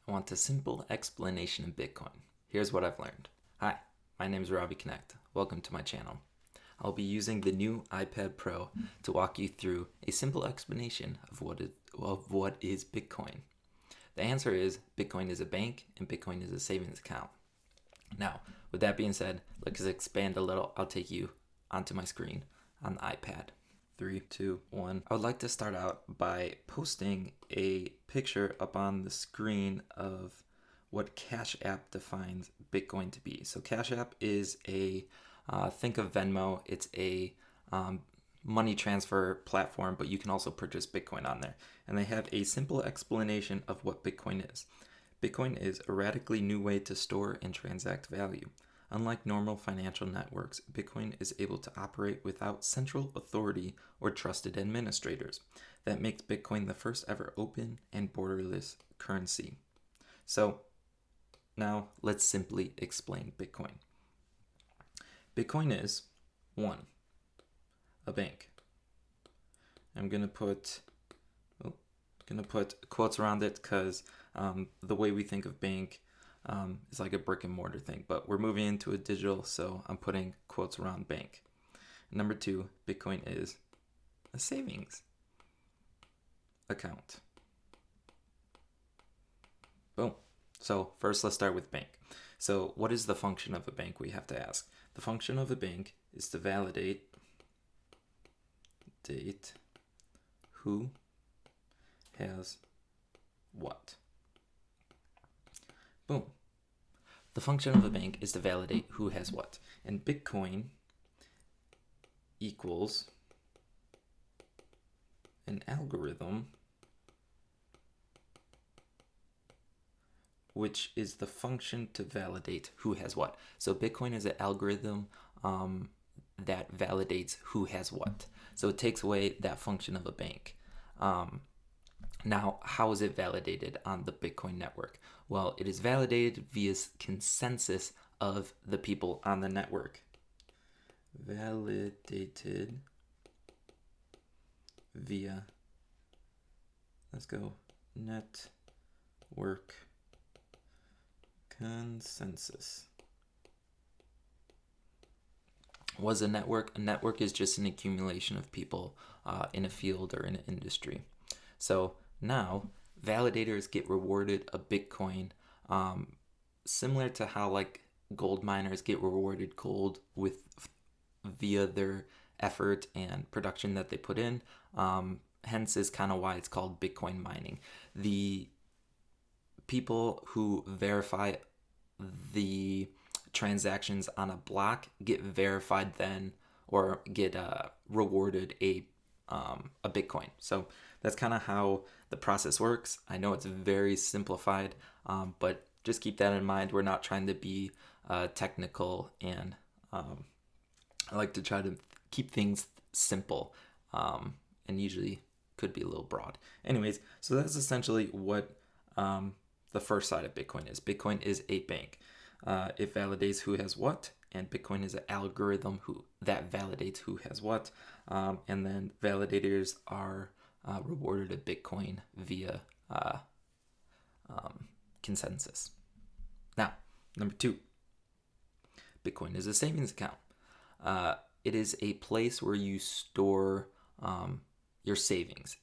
Want a simple explanation of Bitcoin? Here's what I've learned. Hi, my name is Robbie Knecht. Welcome to my channel. I'll be using the new iPad Pro to walk you through a simple explanation of what is Bitcoin. The answer is Bitcoin is a bank and Bitcoin is a savings account. Now, with that being said, let's expand a little. I'll take you onto my screen on the iPad. 3, 2, 1. I would like to start out by posting a picture up on the screen of what Cash App defines Bitcoin to be. So Cash App is think of Venmo, it's a money transfer platform, but you can also purchase Bitcoin on there. And they have a simple explanation of what Bitcoin is. Bitcoin is a radically new way to store and transact value. Unlike normal financial networks, Bitcoin is able to operate without central authority or trusted administrators. That makes Bitcoin the first ever open and borderless currency. So now let's simply explain Bitcoin. Bitcoin is 1. A bank. I'm gonna put quotes around it because the way we think of bank is like a brick and mortar thing, but we're moving into a digital, so I'm putting quotes around bank. Number 2, Bitcoin is a savings account. Boom. So first let's start with bank. So what is the function of a bank, we have to ask. The function of a bank is to validate who has what. Boom. The function of a bank is to validate who has what. And Bitcoin equals an algorithm which is the function to validate who has what. So Bitcoin is an algorithm that validates who has what. So it takes away that function of a bank. Now, how is it validated on the Bitcoin network? Well, it is validated via consensus of the people on the network. Validated via, let's go, network consensus. What is a network? A network is just an accumulation of people in a field or in an industry. So now validators get rewarded a Bitcoin similar to how like gold miners get rewarded gold via their effort and production that they put in. Hence is kind of why it's called Bitcoin mining. The people who verify the transactions on a block get verified then, or get rewarded a Bitcoin. So that's kind of how the process works. I know it's very simplified, but just keep that in mind. We're not trying to be technical, and I like to try to keep things simple, and usually could be a little broad. Anyways, so that's essentially what the first side of Bitcoin is. Bitcoin is a bank. It validates who has what, and Bitcoin is an algorithm that validates who has what, and then validators are rewarded a Bitcoin via consensus. Now, number 2, Bitcoin is a savings account. It is a place where you store your savings.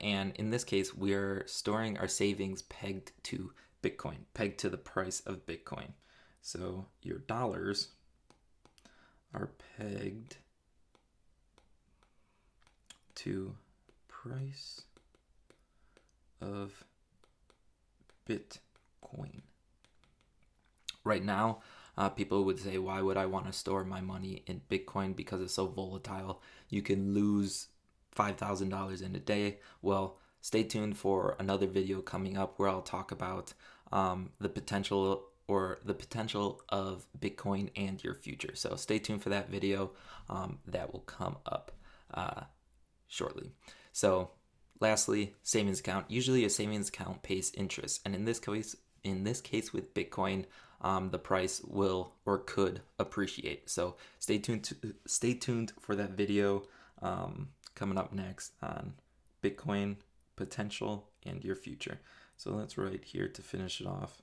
And in this case, we are storing our savings pegged to Bitcoin, pegged to the price of Bitcoin. So your dollars are pegged to price of Bitcoin. Right now, people would say, why would I want to store my money in Bitcoin? Because it's so volatile. You can lose $5,000 in a day. Well, stay tuned for another video coming up where I'll talk about the potential of Bitcoin and your future. So stay tuned for that video. That will come up shortly. So lastly, savings account. Usually a savings account pays interest, and in this case with Bitcoin, the price will or could appreciate. So stay tuned for that video coming up next on Bitcoin potential and your future. So let's write here to finish it off.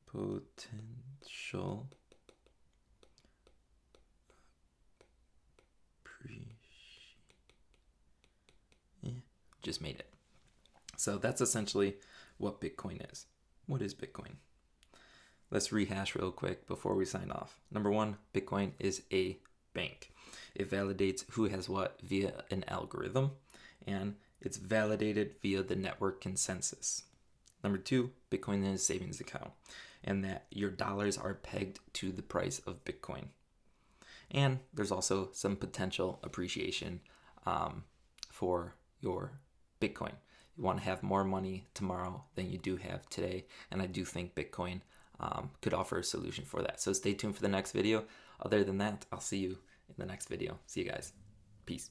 Potential just made it. So that's essentially what Bitcoin is. What is Bitcoin? Let's rehash real quick before we sign off. Number one, Bitcoin is a bank. It validates who has what via an algorithm, and it's validated via the network consensus. Number two, Bitcoin is a savings account, and that your dollars are pegged to the price of Bitcoin. And there's also some potential appreciation for your Bitcoin. You want to have more money tomorrow than you do have today, and I do think Bitcoin could offer a solution for that. So stay tuned for the next video. Other than that, I'll see you in the next video. See you guys. Peace.